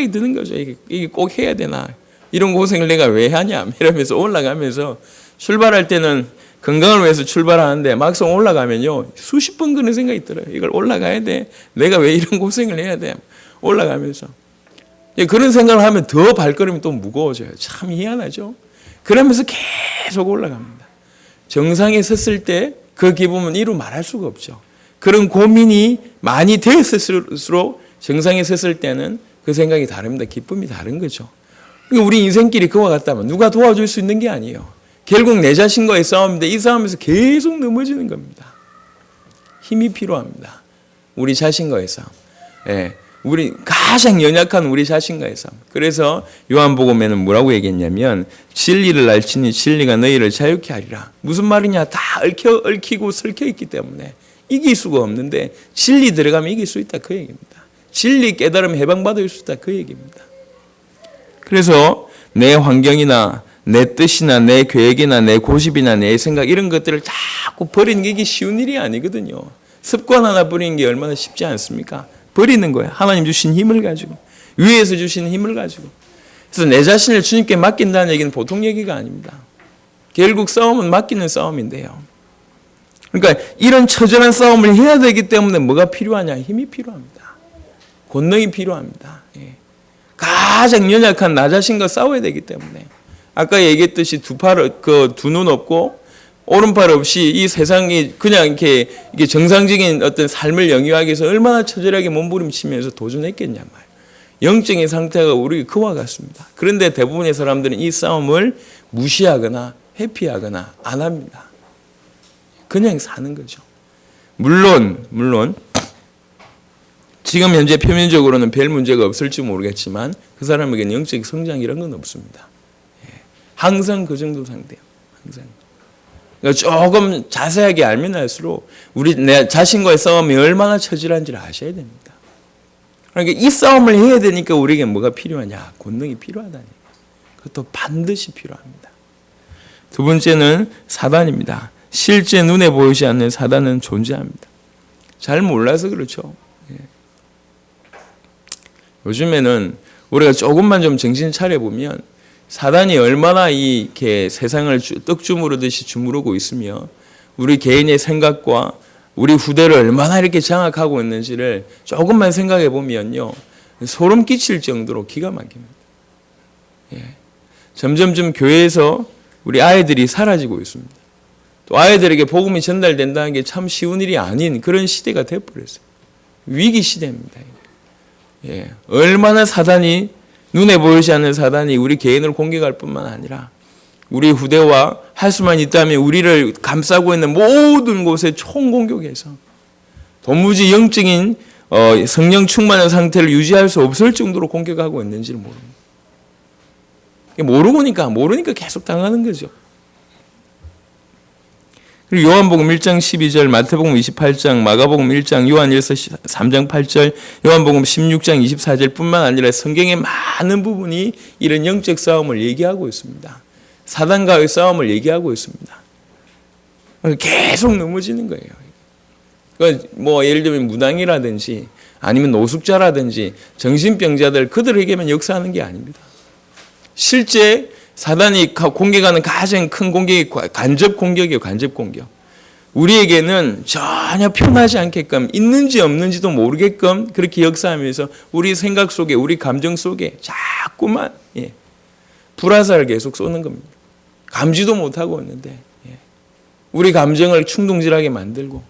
생각이 드는 거죠. 이게 꼭 해야 되나? 이런 고생을 내가 왜 하냐? 이러면서 올라가면서 출발할 때는 건강을 위해서 출발하는데 막상 올라가면요. 수십 번 그런 생각이 들어요. 이걸 올라가야 돼. 내가 왜 이런 고생을 해야 돼? 올라가면서. 그런 생각을 하면 더 발걸음이 또 무거워져요. 참 희한하죠. 그러면서 계속 올라갑니다. 정상에 섰을 때 그 기분은 이루 말할 수가 없죠. 그런 고민이 많이 되었을수록 정상에 섰을 때는 그 생각이 다릅니다. 기쁨이 다른 거죠. 우리 인생길이 그와 같다면 누가 도와줄 수 있는 게 아니에요. 결국 내 자신과의 싸움인데 이 싸움에서 계속 넘어지는 겁니다. 힘이 필요합니다. 우리 자신과의 싸움. 우리 가장 연약한 우리 자신과의 싸움. 그래서 요한복음에는 뭐라고 얘기했냐면 진리를 알지니 진리가 너희를 자유케 하리라. 무슨 말이냐? 다 얽히고 설켜 있기 때문에 이길 수가 없는데 진리 들어가면 이길 수 있다 그 얘기입니다. 진리 깨달음 해방받을 수 있다 그 얘기입니다. 그래서 내 환경이나 내 뜻이나 내 계획이나 내 고집이나 내 생각 이런 것들을 자꾸 버리는 게 이게 쉬운 일이 아니거든요. 습관 하나 버리는 게 얼마나 쉽지 않습니까? 버리는 거예요. 하나님 주신 힘을 가지고 위에서 주신 힘을 가지고. 그래서 내 자신을 주님께 맡긴다는 얘기는 보통 얘기가 아닙니다. 결국 싸움은 맡기는 싸움인데요. 그러니까 이런 처절한 싸움을 해야 되기 때문에 뭐가 필요하냐? 힘이 필요합니다. 권능이 필요합니다. 가장 연약한 나 자신과 싸워야 되기 때문에 아까 얘기했듯이 두 눈 없고 오른팔 없이 이 세상이 그냥 이게 정상적인 어떤 삶을 영위하기 위해서 얼마나 처절하게 몸부림치면서 도전했겠냐 말이에요. 영적인 상태가 우리 그와 같습니다. 그런데 대부분의 사람들은 이 싸움을 무시하거나 회피하거나 안 합니다. 그냥 사는 거죠. 물론 지금 현재 표면적으로는 별 문제가 없을지 모르겠지만 그 사람에게는 영적 성장 이런 건 없습니다. 항상 그 정도 상태예요. 항상. 그러니까 조금 자세하게 알면 알수록 내 자신과의 싸움이 얼마나 처절한지를 아셔야 됩니다. 그러니까 이 싸움을 해야 되니까 우리에게 뭐가 필요하냐? 권능이 필요하다니. 그것도 반드시 필요합니다. 두 번째는 사단입니다. 실제 눈에 보이지 않는 사단은 존재합니다. 잘 몰라서 그렇죠. 요즘에는 우리가 조금만 좀 정신 차려보면 사단이 얼마나 이렇게 세상을 떡주무르듯이 주무르고 있으며 우리 개인의 생각과 우리 후대를 얼마나 이렇게 장악하고 있는지를 조금만 생각해 보면요. 소름 끼칠 정도로 기가 막힙니다. 점점점 교회에서 우리 아이들이 사라지고 있습니다. 또 아이들에게 복음이 전달된다는 게 참 쉬운 일이 아닌 그런 시대가 되어버렸어요. 위기 시대입니다. 얼마나 사단이 눈에 보이지 않는 사단이 우리 개인을 공격할 뿐만 아니라 우리 후대와 할 수만 있다면 우리를 감싸고 있는 모든 곳에 총공격해서 도무지 영적인 성령 충만한 상태를 유지할 수 없을 정도로 공격하고 있는지를 모릅니다. 모르니까 계속 당하는 거죠. 그리고 요한복음 1장 12절, 마태복음 28장, 마가복음 1장, 요한일서 3장 8절, 요한복음 16장 24절 뿐만 아니라 성경의 많은 부분이 이런 영적 싸움을 얘기하고 있습니다. 사단과의 싸움을 얘기하고 있습니다. 계속 넘어지는 거예요. 그러니까 뭐 예를 들면 무당이라든지 아니면 노숙자라든지 정신병자들 그들에게만 역사하는 게 아닙니다. 실제 사단이 공격하는 가장 큰 공격이 간접 공격이에요. 간접 공격. 우리에게는 전혀 편하지 않게끔 있는지 없는지도 모르게끔 그렇게 역사하면서 우리 생각 속에 우리 감정 속에 자꾸만 불화살을 계속 쏘는 겁니다. 감지도 못하고 있는데 우리 감정을 충동질하게 만들고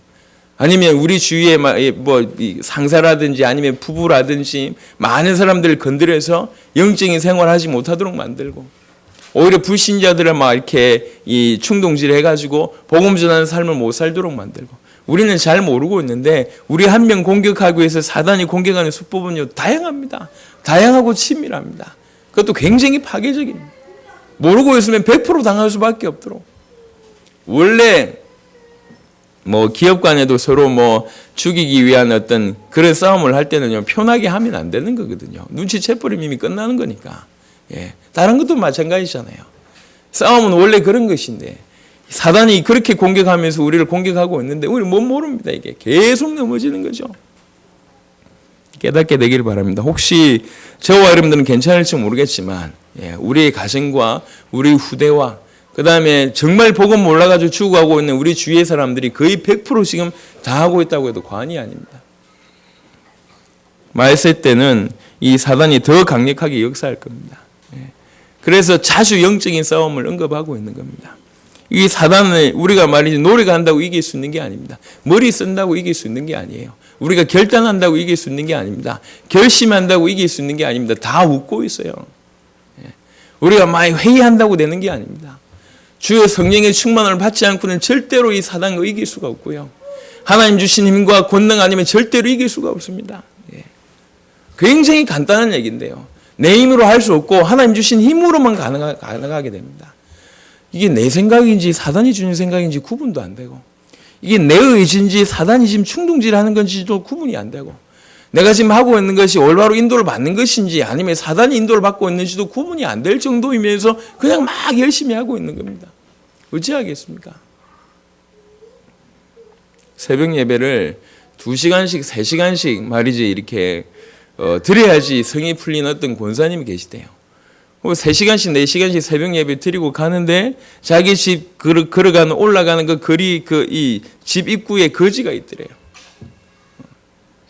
아니면 우리 주위에 뭐 상사라든지 아니면 부부라든지 많은 사람들을 건드려서 영적인 생활하지 못하도록 만들고 오히려 불신자들을 막 이렇게 이 충동질 해가지고 복음 전하는 삶을 못 살도록 만들고 우리는 잘 모르고 있는데 우리 한 명 공격하기 위해서 사단이 공격하는 수법은요 다양합니다. 다양하고 치밀합니다. 그것도 굉장히 파괴적입니다. 모르고 있으면 100% 당할 수밖에 없도록. 원래 뭐 기업 간에도 서로 뭐 죽이기 위한 어떤 그런 싸움을 할 때는요 편하게 하면 안 되는 거거든요. 눈치채버리면 이미 끝나는 거니까. 다른 것도 마찬가지잖아요. 싸움은 원래 그런 것인데 사단이 그렇게 공격하면서 우리를 공격하고 있는데 우리는 못 모릅니다. 이게 계속 넘어지는 거죠. 깨닫게 되길 바랍니다. 혹시 저와 여러분들은 괜찮을지 모르겠지만 우리의 가정과 우리 후대와 그 다음에 정말 복음 몰라가지고 죽어가고 있는 우리 주위의 사람들이 거의 100% 지금 다 하고 있다고 해도 과언이 아닙니다. 말세 때는 이 사단이 더 강력하게 역사할 겁니다. 그래서 자주 영적인 싸움을 언급하고 있는 겁니다. 이 사단을 우리가 말이지 노래가 한다고 이길 수 있는 게 아닙니다. 머리 쓴다고 이길 수 있는 게 아니에요. 우리가 결단한다고 이길 수 있는 게 아닙니다. 결심한다고 이길 수 있는 게 아닙니다. 다 웃고 있어요. 우리가 많이 회의한다고 되는 게 아닙니다. 주의 성령의 충만을 받지 않고는 절대로 이 사단을 이길 수가 없고요. 하나님 주신 힘과 권능 아니면 절대로 이길 수가 없습니다. 굉장히 간단한 얘기인데요. 내 힘으로 할 수 없고 하나님 주신 힘으로만 가능하게 됩니다. 이게 내 생각인지 사단이 주는 생각인지 구분도 안 되고, 이게 내 의지인지 사단이 지금 충동질을 하는 건지도 구분이 안 되고, 내가 지금 하고 있는 것이 올바로 인도를 받는 것인지 아니면 사단이 인도를 받고 있는지도 구분이 안 될 정도이면서 그냥 막 열심히 하고 있는 겁니다. 어찌하겠습니까? 새벽 예배를 2시간씩 3시간씩 말이지 이렇게 드려야지 성이 풀린 어떤 권사님이 계시대요. 3시간씩 4시간씩 새벽 예배 드리고 가는데 자기 집 걸어가는 올라가는 그 거리 이 집 입구에 거지가 있더래요.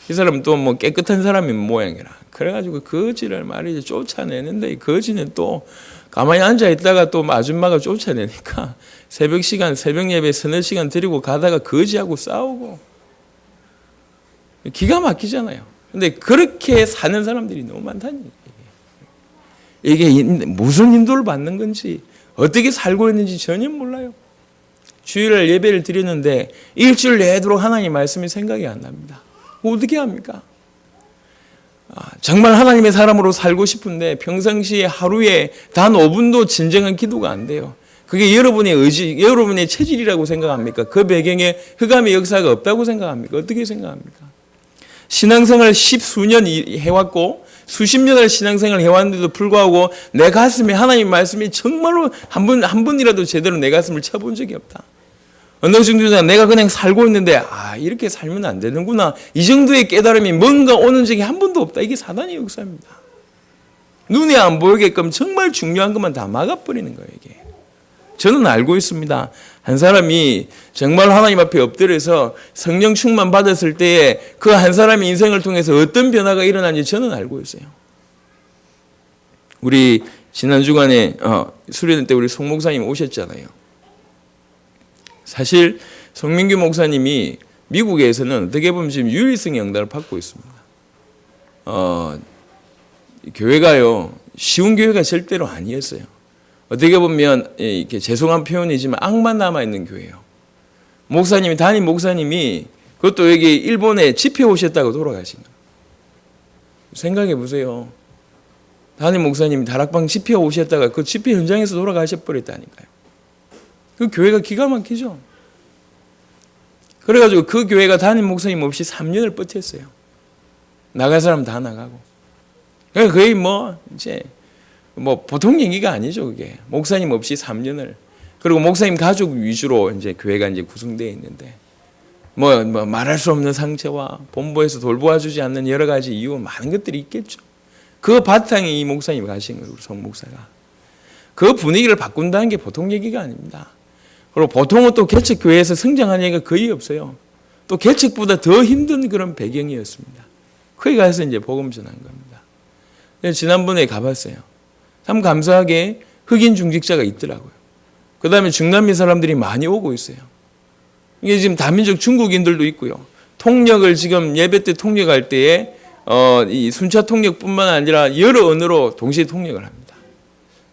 이 사람은 또 뭐 깨끗한 사람인 모양이라. 그래가지고 거지를 말이지 쫓아내는데 이 거지는 또 가만히 앉아 있다가 또 아줌마가 쫓아내니까 새벽 예배 서너 시간 드리고 가다가 거지하고 싸우고 기가 막히잖아요. 근데 그렇게 사는 사람들이 너무 많다는 얘기예요. 이게 무슨 인도를 받는 건지 어떻게 살고 있는지 전혀 몰라요. 주일날 예배를 드리는데 일주일 내도록 하나님 말씀이 생각이 안 납니다. 어떻게 합니까? 정말 하나님의 사람으로 살고 싶은데 평상시에 하루에 단 5분도 진정한 기도가 안 돼요. 그게 여러분의 의지, 여러분의 체질이라고 생각합니까? 그 배경에 흑암의 역사가 없다고 생각합니까? 어떻게 생각합니까? 신앙생활을 10수년 해왔고 수십 년을 신앙생활을 해왔는데도 불구하고 내 가슴에 하나님 말씀이 정말로 한 번이라도 제대로 내 가슴을 쳐본 적이 없다. 어느 정도는 내가 그냥 살고 있는데 이렇게 살면 안 되는구나. 이 정도의 깨달음이 뭔가 오는 적이 한 번도 없다. 이게 사단의 역사입니다. 눈에 안 보이게끔 정말 중요한 것만 다 막아버리는 거예요. 이게. 저는 알고 있습니다. 한 사람이 정말 하나님 앞에 엎드려서 성령 충만 받았을 때에 그 한 사람의 인생을 통해서 어떤 변화가 일어나는지 저는 알고 있어요. 우리 지난 주간에 수련회 때 우리 송 목사님 오셨잖아요. 사실 송민규 목사님이 미국에서는 어떻게 보면 지금 유일성 영달을 받고 있습니다. 교회가요 쉬운 교회가 절대로 아니었어요. 어떻게 보면 이렇게 죄송한 표현이지만 악만 남아 있는 교회예요. 담임 목사님이 그것도 여기 일본에 집회 오셨다고 돌아가신 거예요. 생각해 보세요. 담임 목사님이 다락방 집회 오셨다가 그 집회 현장에서 돌아가셔 버렸다니까요. 그 교회가 기가 막히죠. 그래가지고 그 교회가 담임 목사님 없이 3년을 버텼어요. 나갈 사람 다 나가고. 그러니까 거의 이제 보통 얘기가 아니죠, 그게. 목사님 없이 3년을. 그리고 목사님 가족 위주로 이제 교회가 이제 구성되어 있는데, 말할 수 없는 상처와 본부에서 돌보아주지 않는 여러 가지 이유, 많은 것들이 있겠죠. 그 바탕에 이 목사님이 가신 거예요, 우리 송 목사가. 그 분위기를 바꾼다는 게 보통 얘기가 아닙니다. 그리고 보통은 또 개척교회에서 성장한 얘기가 거의 없어요. 또 개척보다 더 힘든 그런 배경이었습니다. 거기 가서 이제 복음 전한 겁니다. 지난번에 가봤어요. 참 감사하게 흑인 중직자가 있더라고요. 그 다음에 중남미 사람들이 많이 오고 있어요. 이게 지금 다민족 중국인들도 있고요. 통역을 지금 예배 때 통역할 때에 이 순차 통역뿐만 아니라 여러 언어로 동시에 통역을 합니다.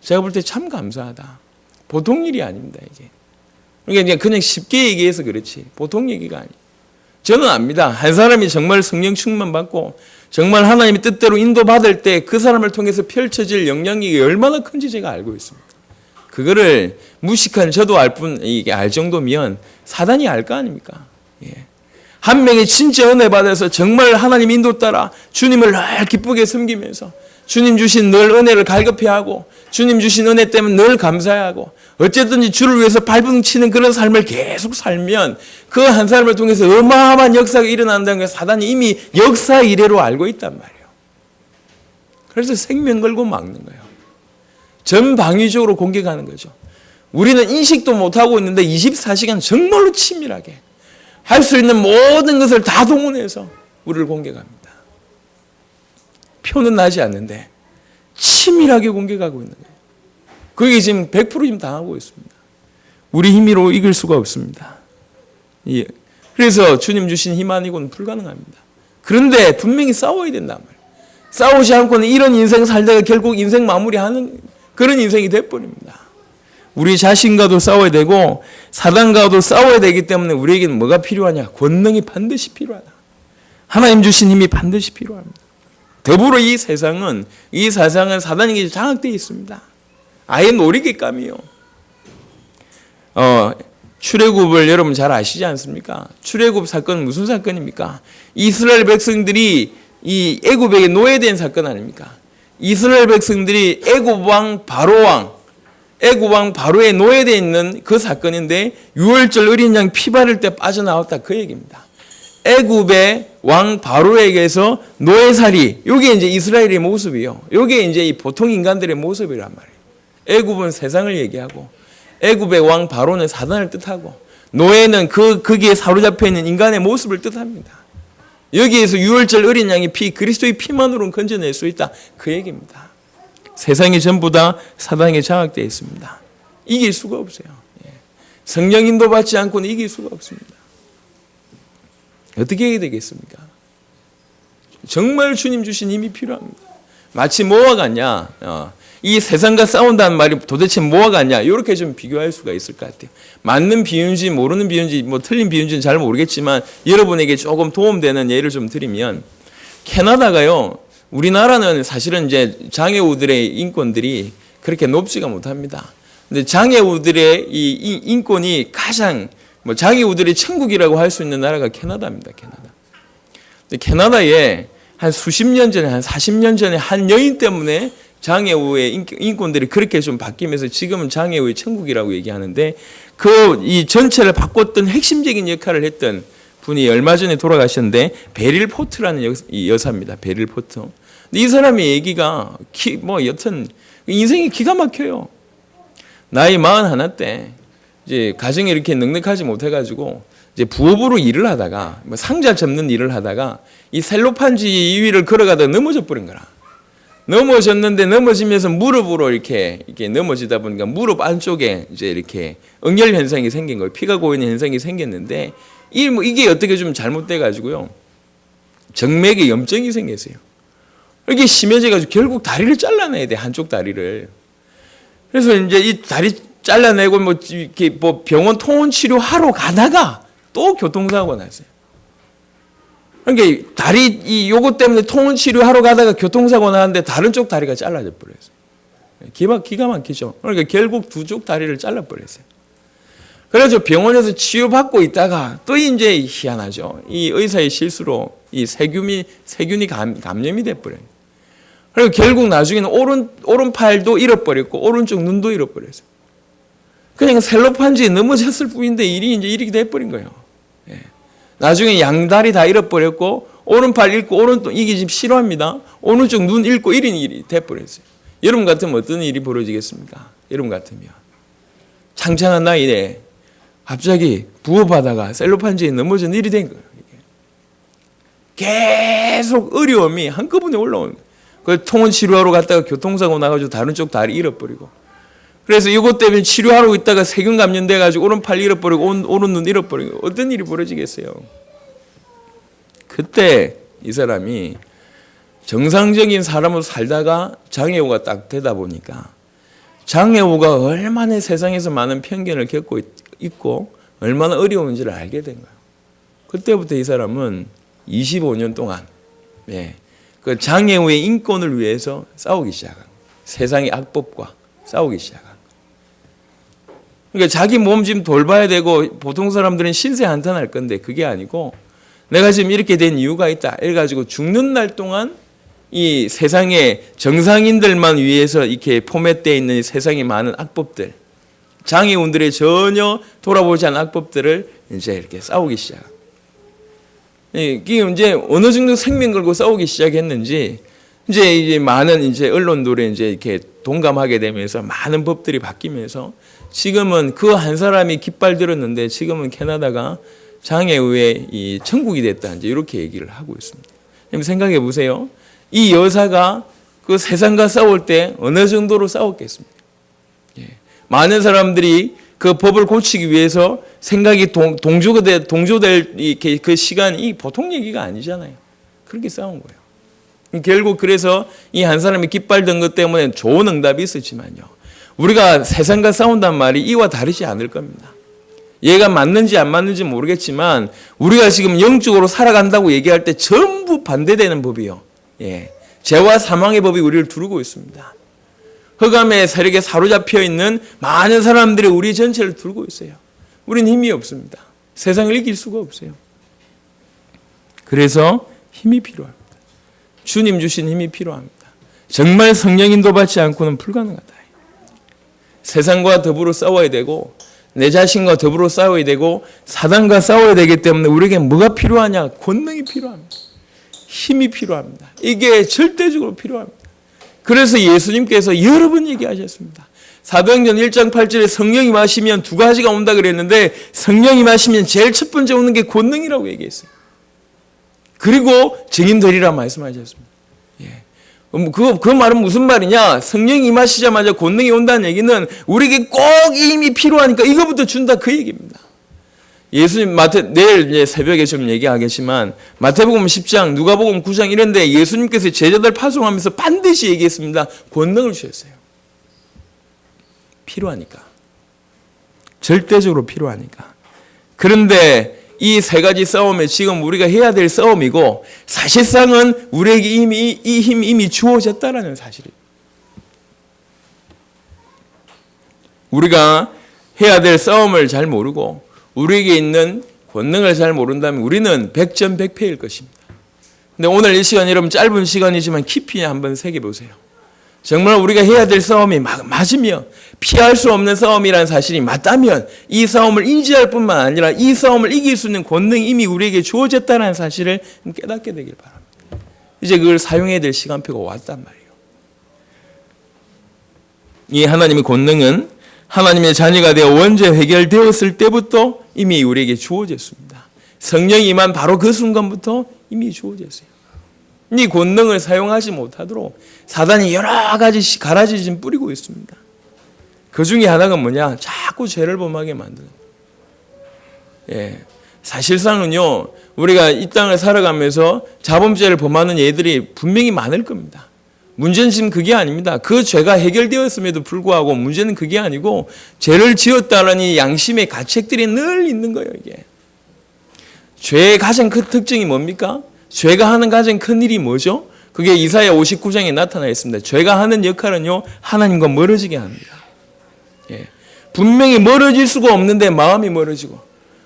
제가 볼 때 참 감사하다. 보통 일이 아닙니다, 이게. 그러니까 그냥 쉽게 얘기해서 그렇지 보통 얘기가 아니에요. 저는 압니다. 한 사람이 정말 성령 충만 받고 정말 하나님의 뜻대로 인도받을 때 그 사람을 통해서 펼쳐질 영향력이 얼마나 큰지 제가 알고 있습니다. 그거를 무식한 저도 이게 알 정도면 사단이 알 거 아닙니까? 한 명이 진짜 은혜 받아서 정말 하나님 인도 따라 주님을 늘 기쁘게 섬기면서 주님 주신 늘 은혜를 갈급해하고 주님 주신 은혜 때문에 늘 감사하고 어쨌든지 주를 위해서 발버둥치는 그런 삶을 계속 살면 그 한 사람을 통해서 어마어마한 역사가 일어난다는 걸 사단이 이미 역사 이래로 알고 있단 말이에요. 그래서 생명 걸고 막는 거예요. 전방위적으로 공격하는 거죠. 우리는 인식도 못하고 있는데 24시간 정말로 치밀하게 할 수 있는 모든 것을 다 동원해서 우리를 공격합니다. 표는 나지 않는데 치밀하게 공격하고 있는 거예요. 그게 지금 100% 지금 당하고 있습니다. 우리 힘으로 이길 수가 없습니다. 예. 그래서 주님 주신 힘 아니고는 불가능합니다. 그런데 분명히 싸워야 된단 말이에요. 싸우지 않고는 이런 인생 살다가 결국 인생 마무리하는 그런 인생이 돼버립니다. 우리 자신과도 싸워야 되고 사단과도 싸워야 되기 때문에 우리에게는 뭐가 필요하냐? 권능이 반드시 필요하다. 하나님 주신 힘이 반드시 필요합니다. 더불어 이 세상은 사단에게 장악되어 있습니다. 아예 놀이기감이요. 출애굽을 여러분 잘 아시지 않습니까? 출애굽 사건은 무슨 사건입니까? 이스라엘 백성들이 이 애굽에게 노예된 사건 아닙니까? 이스라엘 백성들이 애굽 왕 바로의 노예되어 있는 그 사건인데 유월절 어린 양 피 바를 때 빠져나왔다 그 얘기입니다. 애굽의 왕 바로에게서 노예살이, 이게 이제 이스라엘의 모습이요. 이게 이제 보통 인간들의 모습이란 말이에요. 애굽은 세상을 얘기하고 애굽의 왕 바로는 사단을 뜻하고 노예는 거기에 사로잡혀 있는 인간의 모습을 뜻합니다. 여기에서 유월절 어린 양의 피, 그리스도의 피만으로는 건져낼 수 있다 그 얘기입니다. 세상이 전부 다 사단에게 장악되어 있습니다. 이길 수가 없어요. 성령 인도 받지 않고는 이길 수가 없습니다. 어떻게 해야 되겠습니까? 정말 주님 주신 힘이 필요합니다. 마치 뭐와 같냐? 이 세상과 싸운다는 말이 도대체 뭐와 같냐? 이렇게 좀 비교할 수가 있을 것 같아요. 맞는 비유인지 모르는 비유인지 뭐 틀린 비유인지는 잘 모르겠지만 여러분에게 조금 도움되는 예를 좀 드리면 캐나다가요. 우리나라는 사실은 이제 장애우들의 인권들이 그렇게 높지가 못합니다. 근데 장애우들의 이 인권이 가장 장애우들의 천국이라고 할 수 있는 나라가 캐나다입니다. 캐나다. 근데 캐나다에 한 수십 년 전에, 한 40년 전에 한 여인 때문에 장애우의 인권들이 그렇게 좀 바뀌면서 지금은 장애우의 천국이라고 얘기하는데 이 전체를 바꿨던 핵심적인 역할을 했던 분이 얼마 전에 돌아가셨는데 베릴 포트라는 여사입니다. 베릴 포트. 근데 이 사람의 얘기가 여튼 인생이 기가 막혀요. 나이 41 때 이제 가정에 이렇게 넉넉하지 못해가지고 이제 부업으로 일을 하다가 상자 접는 일을 하다가 이 셀로판지 위를 걸어가다 넘어져 버린 거라. 넘어졌는데 넘어지면서 무릎으로 이렇게 넘어지다 보니까 무릎 안쪽에 이제 이렇게 응열 현상이 생긴 거예요. 피가 고이는 현상이 생겼는데 이게 어떻게 좀 잘못돼 가지고요. 정맥에 염증이 생겼어요. 이게 심해져 가지고 결국 다리를 잘라내야 돼. 한쪽 다리를. 그래서 이제 이 다리 잘라내고 이렇게 병원 통원 치료하러 가다가 또 교통사고가 났어요. 그러니까 요거 때문에 통원 치료하러 가다가 교통사고 나는데 다른 쪽 다리가 잘라져 버렸어요. 기가 막히죠. 그러니까 결국 두 쪽 다리를 잘라 버렸어요. 그래서 병원에서 치료받고 있다가 또 이제 희한하죠. 이 의사의 실수로 이 세균이 감염이 돼 버려요. 그리고 결국 나중에는 오른팔도 잃어버렸고 오른쪽 눈도 잃어버렸어요. 그냥 셀로판지에 넘어졌을 뿐인데 일이 이제 이렇게 돼버린 거예요. 예. 나중에 양다리 다 잃어버렸고 오른팔 잃고 이게 지금 싫어합니다. 오른쪽 눈 잃고 이런 일이 돼버렸어요. 여러분 같으면 어떤 일이 벌어지겠습니까? 여러분 같으면 창창한 나이에 갑자기 부업하다가 셀로판지에 넘어진 일이 된 거예요. 계속 어려움이 한꺼번에 올라오는 거예요. 그 통원 치료하러 갔다가 교통사고 나가지고 다른 쪽 다리 잃어버리고 그래서 이것 때문에 치료하러 있다가 세균 감염돼가지고 오른팔 잃어버리고 오른 눈 잃어버리고 어떤 일이 벌어지겠어요? 그때 이 사람이 정상적인 사람으로 살다가 장애우가 딱 되다 보니까 장애우가 얼마나 세상에서 많은 편견을 겪고 있고 얼마나 어려운지를 알게 된 거예요. 그때부터 이 사람은 25년 동안 그 장애우의 인권을 위해서 싸우기 시작한 거예요. 세상의 악법과 싸우기 시작한 거예요. 그러니까 자기 몸 지금 돌봐야 되고 보통 사람들은 신세 한탄할 건데 그게 아니고 내가 지금 이렇게 된 이유가 있다. 이래가지고 죽는 날 동안 이 세상의 정상인들만 위해서 이렇게 포맷되어 있는 세상의 많은 악법들, 장애운들의 전혀 돌아보지 않은 악법들을 이제 이렇게 싸우기 시작. 이게 이제 어느 정도 생명 걸고 싸우기 시작했는지 이제 많은 이제 언론들에 이제 이렇게 동감하게 되면서 많은 법들이 바뀌면서 지금은 그 한 사람이 깃발 들었는데 지금은 캐나다가 장애의 이 천국이 됐다 이제 이렇게 얘기를 하고 있습니다. 생각해 보세요. 이 여사가 그 세상과 싸울 때 어느 정도로 싸웠겠습니까? 많은 사람들이 그 법을 고치기 위해서 생각이 동조될 그 시간이 보통 얘기가 아니잖아요. 그렇게 싸운 거예요. 결국 그래서 이 한 사람이 깃발 든 것 때문에 좋은 응답이 있었지만요. 우리가 세상과 싸운단 말이 이와 다르지 않을 겁니다. 얘가 맞는지 안 맞는지 모르겠지만 우리가 지금 영적으로 살아간다고 얘기할 때 전부 반대되는 법이요. 죄와 사망의 법이 우리를 두르고 있습니다. 흑암의 세력에 사로잡혀 있는 많은 사람들이 우리 전체를 두르고 있어요. 우리는 힘이 없습니다. 세상을 이길 수가 없어요. 그래서 힘이 필요합니다. 주님 주신 힘이 필요합니다. 정말 성령 인도받지 않고는 불가능하다. 세상과 더불어 싸워야 되고 내 자신과 더불어 싸워야 되고 사단과 싸워야 되기 때문에 우리에게 뭐가 필요하냐? 권능이 필요합니다. 힘이 필요합니다. 이게 절대적으로 필요합니다. 그래서 예수님께서 여러 번 얘기하셨습니다. 사도행전 1장 8절에 성령이 마시면 두 가지가 온다 그랬는데 성령이 마시면 제일 첫 번째 오는 게 권능이라고 얘기했어요. 그리고 증인 되리라 말씀하셨습니다. 그 말은 무슨 말이냐? 성령이 임하시자마자 권능이 온다는 얘기는 우리에게 꼭 이 힘이 필요하니까 이거부터 준다 그 얘기입니다. 예수님 내일 이제 새벽에 좀 얘기하겠지만 마태복음 10장, 누가복음 9장 이런데 예수님께서 제자들 파송하면서 반드시 얘기했습니다. 권능을 주셨어요. 필요하니까. 절대적으로 필요하니까. 그런데 이 세 가지 싸움에 지금 우리가 해야 될 싸움이고 사실상은 우리에게 이 힘이 이미 주어졌다라는 사실이에요. 우리가 해야 될 싸움을 잘 모르고 우리에게 있는 권능을 잘 모른다면 우리는 백전백패일 것입니다. 근데 오늘 이 시간 여러분 짧은 시간이지만 깊이 한번 새겨보세요. 정말 우리가 해야 될 싸움이 맞으며 피할 수 없는 싸움이라는 사실이 맞다면 이 싸움을 인지할 뿐만 아니라 이 싸움을 이길 수 있는 권능이 이미 우리에게 주어졌다는 사실을 깨닫게 되길 바랍니다. 이제 그걸 사용해야 될 시간표가 왔단 말이에요. 이 하나님의 권능은 하나님의 자녀가 되어 원죄 해결되었을 때부터 이미 우리에게 주어졌습니다. 성령이 임한 바로 그 순간부터 이미 주어졌어요. 이 권능을 사용하지 못하도록 사단이 여러 가지 가라지진 뿌리고 있습니다. 그 중에 하나가 뭐냐? 자꾸 죄를 범하게 만드는 거예요. 사실상은요, 우리가 이 땅을 살아가면서 자범죄를 범하는 예들이 분명히 많을 겁니다. 문제는 지금 그게 아닙니다. 그 죄가 해결되었음에도 불구하고 문제는 그게 아니고 죄를 지었다는 이 양심의 가책들이 늘 있는 거예요, 이게. 죄의 가장 큰 특징이 뭡니까? 죄가 하는 가장 큰 일이 뭐죠? 그게 이사야 59장에 나타나 있습니다. 죄가 하는 역할은요, 하나님과 멀어지게 합니다. 분명히 멀어질 수가 없는데 마음이 멀어지고,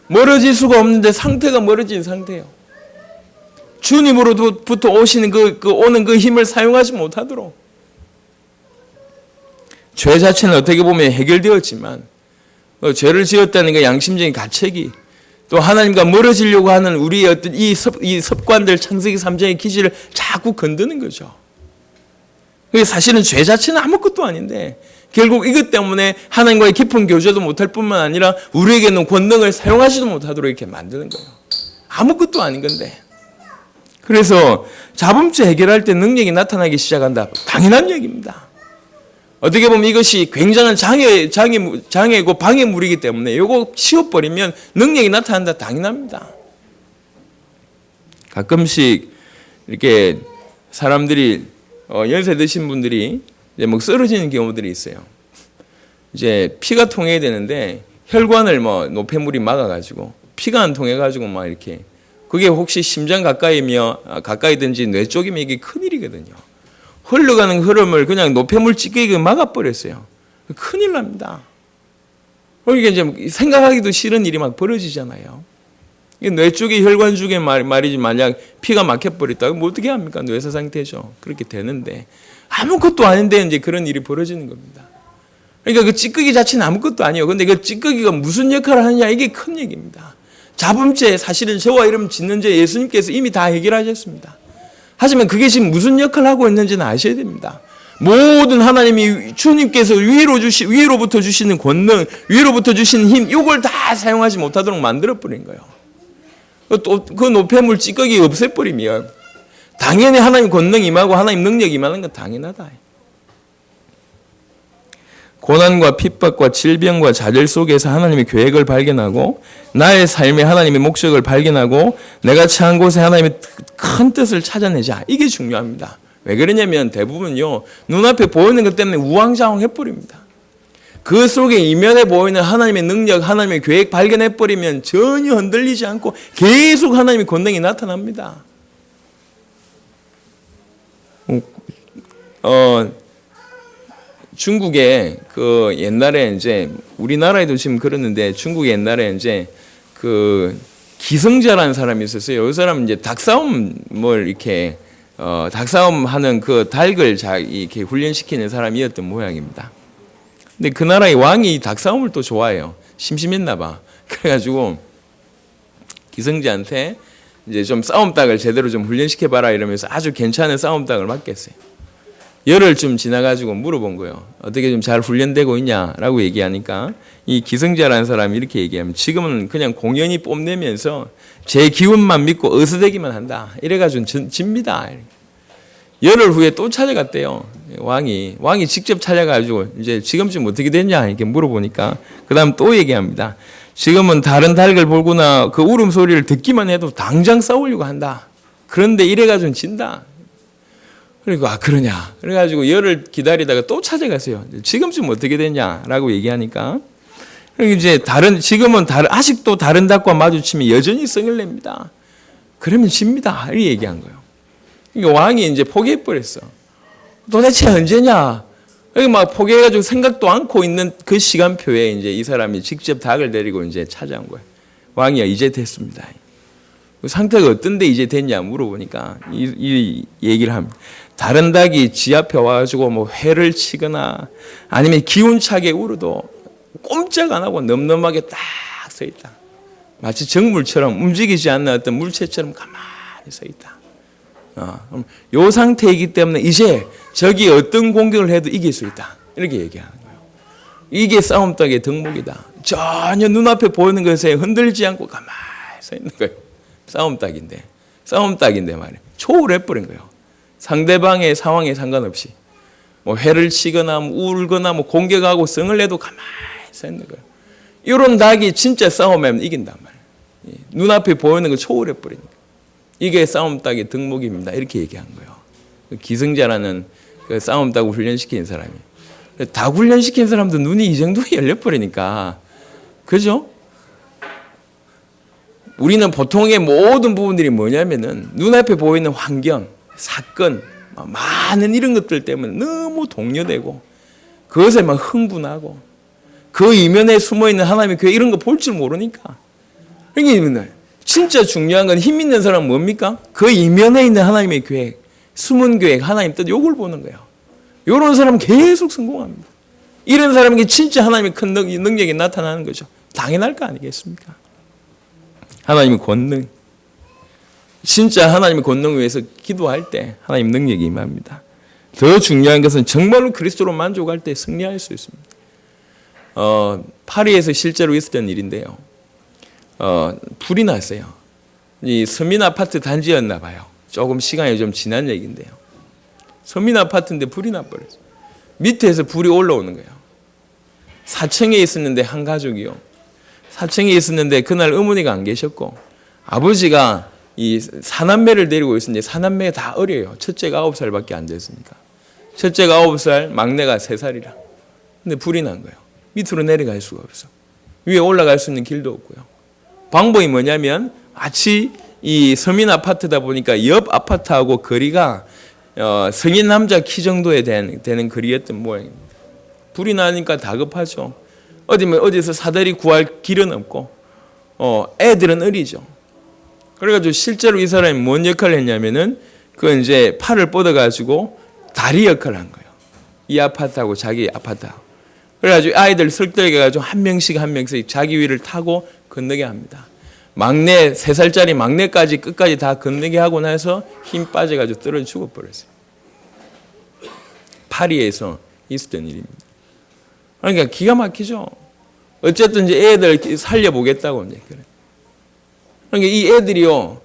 멀어질 수가 없는데 상태가 멀어진 상태예요. 주님으로부터 오시는 오는 그 힘을 사용하지 못하도록. 죄 자체는 어떻게 보면 해결되었지만, 죄를 지었다는 그 양심적인 가책이 또 하나님과 멀어지려고 하는 우리의 어떤 이 습관들, 창세기 3장의 기질을 자꾸 건드는 거죠. 사실은 죄 자체는 아무것도 아닌데 결국 이것 때문에 하나님과의 깊은 교제도 못할 뿐만 아니라 우리에게는 권능을 사용하지도 못하도록 이렇게 만드는 거예요. 아무것도 아닌 건데. 그래서 자범죄 해결할 때 능력이 나타나기 시작한다. 당연한 얘기입니다. 어떻게 보면 이것이 굉장한 장애고 방해물이기 때문에 이거 치워버리면 능력이 나타난다. 당연합니다. 가끔씩 이렇게 사람들이 연세 드신 분들이 이제 뭐 쓰러지는 경우들이 있어요. 이제 피가 통해야 되는데 혈관을 노폐물이 막아가지고 피가 안 통해가지고 막 이렇게 그게 혹시 심장 가까이든지 뇌 쪽이면 이게 큰일이거든요. 흘러가는 흐름을 그냥 노폐물 찌개기 막아버렸어요. 큰일 납니다. 이게 이제 생각하기도 싫은 일이 막 벌어지잖아요. 뇌 쪽에 혈관 쪽에 말이지 만약 피가 막혀버렸다 뭐 어떻게 합니까? 뇌사 상태죠. 그렇게 되는데 아무것도 아닌데 이제 그런 일이 벌어지는 겁니다. 그러니까 그 찌꺼기 자체는 아무것도 아니에요. 근데 그 찌꺼기가 무슨 역할을 하느냐 이게 큰 얘기입니다. 자범죄 사실은 저와 이름 짓는 죄 예수님께서 이미 다 해결하셨습니다. 하지만 그게 지금 무슨 역할을 하고 있는지는 아셔야 됩니다. 모든 하나님이 주님께서 위로부터 주시는 권능, 위로부터 주시는 힘 이걸 다 사용하지 못하도록 만들어버린 거예요. 또 그 노폐물 찌꺼기 없애버리면 당연히 하나님 권능 임하고 하나님 능력 임하는 건 당연하다. 고난과 핍박과 질병과 좌절 속에서 하나님의 계획을 발견하고 나의 삶에 하나님의 목적을 발견하고 내가 처한 곳에 하나님의 큰 뜻을 찾아내자. 이게 중요합니다. 왜 그러냐면 대부분요 눈앞에 보이는 것 때문에 우왕좌왕해버립니다. 그 속에 이면에 보이는 하나님의 능력, 하나님의 계획 발견해버리면 전혀 흔들리지 않고 계속 하나님의 권능이 나타납니다. 중국에 그 옛날에 이제 우리나라에도 지금 그러는데 중국 옛날에 이제 그 기성자라는 사람이 있었어요. 이 사람은 이제 닭싸움 이렇게 닭싸움 하는 그 닭을 이렇게 훈련시키는 사람이었던 모양입니다. 근데 그 나라의 왕이 닭싸움을 또 좋아해요. 심심했나 봐. 그래가지고 기성자한테 이제 좀 싸움 닭을 제대로 좀 훈련시켜봐라 이러면서 아주 괜찮은 싸움 닭을 맡겼어요. 열흘쯤 지나가지고 물어본 거예요. 어떻게 좀 잘 훈련되고 있냐라고 얘기하니까 이 기성자라는 사람이 이렇게 얘기하면 지금은 그냥 공연히 뽐내면서 제 기운만 믿고 어스대기만 한다. 이래가지고 집니다. 열흘 후에 또 찾아갔대요. 왕이 직접 찾아가지고 이제 지금쯤 어떻게 됐냐 이렇게 물어보니까 그 다음 또 얘기합니다. 지금은 다른 닭을 보거나 그 울음소리를 듣기만 해도 당장 싸우려고 한다. 그런데 이래가지고 진다. 그리고 그러냐. 그래가지고 열흘 기다리다가 또 찾아갔어요. 지금쯤 어떻게 됐냐라고 얘기하니까 이제 지금은 아직도 다른 닭과 마주치면 여전히 성을 냅니다. 그러면 집니다. 이렇게 얘기한 거예요. 그러니까 왕이 이제 포기해버렸어. 도대체 언제냐? 막 포기해가지고 생각도 않고 있는 그 시간표에 이제 이 사람이 직접 닭을 데리고 이제 찾아온 거예요. 왕이야 이제 됐습니다. 상태가 어떤데 이제 됐냐 물어보니까 이 얘기를 합니다. 다른 닭이 지 앞에 와가지고 뭐 회를 치거나 아니면 기운차게 울어도 꼼짝 안 하고 넘넘하게 딱 서 있다. 마치 정물처럼 움직이지 않는 어떤 물체처럼 가만히 서 있다. 요 상태이기 때문에 이제 적이 어떤 공격을 해도 이길 수 있다. 이렇게 얘기하는 거예요. 이게 싸움닭의 덕목이다. 전혀 눈앞에 보이는 것에 흔들지 않고 가만히 서 있는 거예요. 싸움닭인데 말이에요. 초월해버린 거예요. 상대방의 상황에 상관없이 뭐 회를 치거나 울거나 공격하고 성을 내도 가만히 서 있는 거예요. 이런 닭이 진짜 싸움하면 이긴단 말이에요. 눈앞에 보이는 거 초월해버리니까. 이게 싸움닭의 덕목입니다. 이렇게 얘기한 거예요. 기성자라는 그 싸움닭을 훈련시키는 사람이에요. 닭 훈련시킨 사람도 눈이 이 정도에 열려버리니까 그죠? 우리는 보통의 모든 부분들이 뭐냐면은 눈앞에 보이는 환경, 사건, 많은 이런 것들 때문에 너무 동요되고 그것에 막 흥분하고 그 이면에 숨어있는 하나님의 계획 이런 거 볼 줄 모르니까. 그러니까 진짜 중요한 건 힘 있는 사람은 뭡니까? 그 이면에 있는 하나님의 계획, 숨은 계획, 하나님 뜻 요걸 보는 거예요. 이런 사람은 계속 성공합니다. 이런 사람에게 진짜 하나님의 큰 능력이 나타나는 거죠. 당연할 거 아니겠습니까? 하나님의 권능. 진짜 하나님의 권능을 위해서 기도할 때 하나님 능력이 임합니다. 더 중요한 것은 정말로 그리스도로 만족할 때 승리할 수 있습니다. 파리에서 실제로 있었던 일인데요. 불이 났어요. 이 서민 아파트 단지였나 봐요. 조금 시간이 좀 지난 얘기인데요. 서민 아파트인데 불이 나버렸어요. 밑에서 불이 올라오는 거예요. 4층에 있었는데 한 가족이요. 4층에 있었는데 그날 어머니가 안 계셨고 아버지가 이 사남매를 데리고 있었는데 사남매가 다 어려요. 첫째가 9살밖에 안 됐으니까. 첫째가 9살, 막내가 3살이라. 근데 불이 난 거예요. 밑으로 내려갈 수가 없어. 위에 올라갈 수 있는 길도 없고요. 방법이 뭐냐면 마치 이 서민 아파트다 보니까 옆 아파트하고 거리가 성인 남자 키 정도에 되는 거리였던 모양입니다. 불이 나니까 다급하죠. 어디서 사다리 구할 길은 없고 애들은 어리죠. 그래가지고 실제로 이 사람이 뭔 역할을 했냐면은 그 이제 팔을 뻗어가지고 다리 역할을 한 거예요. 이 아파트하고 자기 아파트하고. 그래가지고 아이들 설득해 가지고 한 명씩 자기 위를 타고 건너게 합니다. 막내 3살짜리 막내까지 끝까지 다 건너게 하고 나서 힘 빠져가지고 떨어져 죽어버렸어요. 파리에서 있었던 일입니다. 그러니까 기가 막히죠. 어쨌든 이제 애들 살려보겠다고 이제 그래. 그러니까 이 애들이요,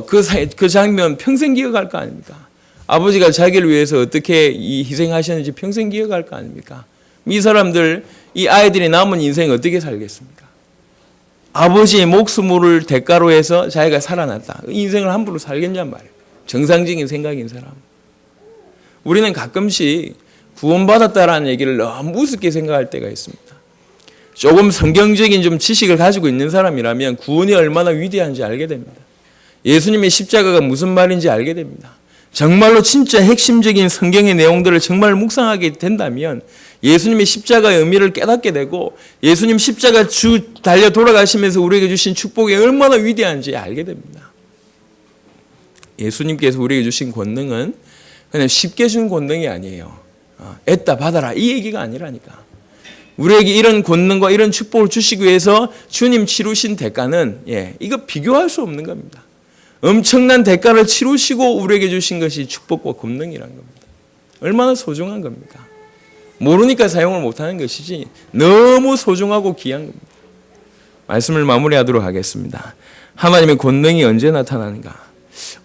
그 장면 평생 기억할 거 아닙니까? 아버지가 자기를 위해서 어떻게 이 희생하셨는지 평생 기억할 거 아닙니까? 이 사람들, 이 아이들이 남은 인생 어떻게 살겠습니까? 아버지의 목숨을 대가로 해서 자기가 살아났다. 인생을 함부로 살겠냔 말이에요. 정상적인 생각인 사람. 우리는 가끔씩 구원받았다라는 얘기를 너무 우습게 생각할 때가 있습니다. 조금 성경적인 좀 지식을 가지고 있는 사람이라면 구원이 얼마나 위대한지 알게 됩니다. 예수님의 십자가가 무슨 말인지 알게 됩니다. 정말로 진짜 핵심적인 성경의 내용들을 정말 묵상하게 된다면 예수님의 십자가의 의미를 깨닫게 되고 예수님 십자가 달려 돌아가시면서 우리에게 주신 축복이 얼마나 위대한지 알게 됩니다. 예수님께서 우리에게 주신 권능은 그냥 쉽게 준 권능이 아니에요. 애따 받아라 이 얘기가 아니라니까. 우리에게 이런 권능과 이런 축복을 주시기 위해서 주님 치르신 대가는 이거 비교할 수 없는 겁니다. 엄청난 대가를 치르시고 우리에게 주신 것이 축복과 권능이라는 겁니다. 얼마나 소중한 겁니까? 모르니까 사용을 못하는 것이지 너무 소중하고 귀한 겁니다. 말씀을 마무리하도록 하겠습니다. 하나님의 권능이 언제 나타나는가?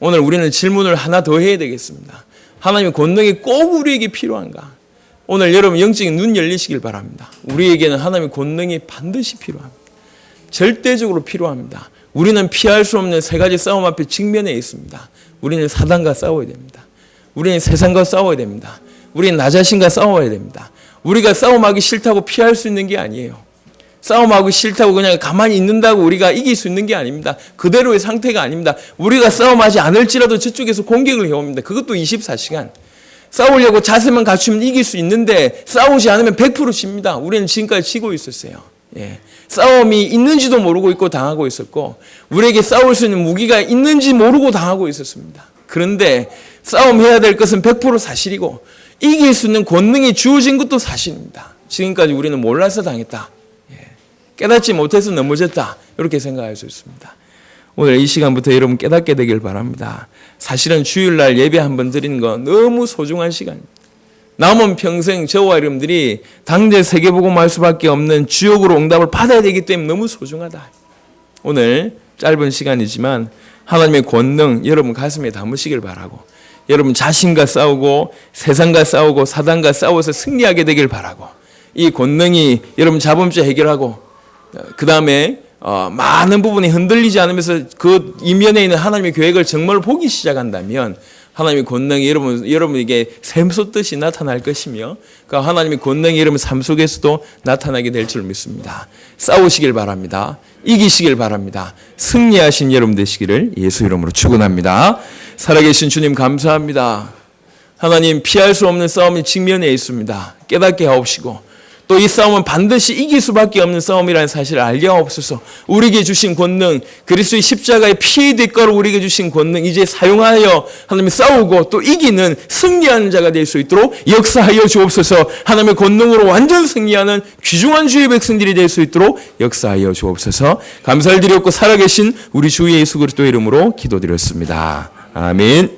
오늘 우리는 질문을 하나 더 해야 되겠습니다. 하나님의 권능이 꼭 우리에게 필요한가? 오늘 여러분 영적인 눈 열리시길 바랍니다. 우리에게는 하나님의 권능이 반드시 필요합니다. 절대적으로 필요합니다. 우리는 피할 수 없는 3가지 싸움 앞에 직면해 있습니다. 우리는 사단과 싸워야 됩니다. 우리는 세상과 싸워야 됩니다. 우리는 나 자신과 싸워야 됩니다. 우리가 싸움하기 싫다고 피할 수 있는 게 아니에요. 싸움하기 싫다고 그냥 가만히 있는다고 우리가 이길 수 있는 게 아닙니다. 그대로의 상태가 아닙니다. 우리가 싸움하지 않을지라도 저쪽에서 공격을 해옵니다. 그것도 24시간. 싸우려고 자세만 갖추면 이길 수 있는데 싸우지 않으면 100% 집니다. 우리는 지금까지 지고 있었어요. 싸움이 있는지도 모르고 있고 당하고 있었고 우리에게 싸울 수 있는 무기가 있는지 모르고 당하고 있었습니다. 그런데 싸움해야 될 것은 100% 사실이고 이길 수 있는 권능이 주어진 것도 사실입니다. 지금까지 우리는 몰라서 당했다. 깨닫지 못해서 넘어졌다. 이렇게 생각할 수 있습니다. 오늘 이 시간부터 여러분 깨닫게 되길 바랍니다. 사실은 주일날 예배 한번 드리는 거 너무 소중한 시간입니다. 남은 평생 저와 여러분들이 당대 세계복음 할 수밖에 없는 주역으로 응답을 받아야 되기 때문에 너무 소중하다. 오늘 짧은 시간이지만 하나님의 권능 여러분 가슴에 담으시길 바라고 여러분 자신과 싸우고 세상과 싸우고 사단과 싸워서 승리하게 되길 바라고 이 권능이 여러분 자범죄 해결하고 그 다음에 많은 부분이 흔들리지 않으면서 그 이면에 있는 하나님의 계획을 정말 보기 시작한다면 하나님의 권능이 여러분에게 샘솟듯이 나타날 것이며 그 하나님의 권능이 여러분 삶 속에서도 나타나게 될 줄 믿습니다. 싸우시길 바랍니다. 이기시길 바랍니다. 승리하신 여러분 되시기를 예수 이름으로 축원합니다. 살아계신 주님 감사합니다. 하나님 피할 수 없는 싸움이 직면해 있습니다. 깨닫게 하옵시고 또 이 싸움은 반드시 이길 수밖에 없는 싸움이라는 사실을 알게 하옵소서. 우리에게 주신 권능, 그리스도의 십자가의 피의 대가로 우리에게 주신 권능 이제 사용하여 하나님이 싸우고 또 이기는 승리하는 자가 될 수 있도록 역사하여 주옵소서. 하나님의 권능으로 완전 승리하는 귀중한 주의 백성들이 될 수 있도록 역사하여 주옵소서. 감사를 드렸고 살아계신 우리 주 예수 그리스도의 이름으로 기도드렸습니다. 아멘.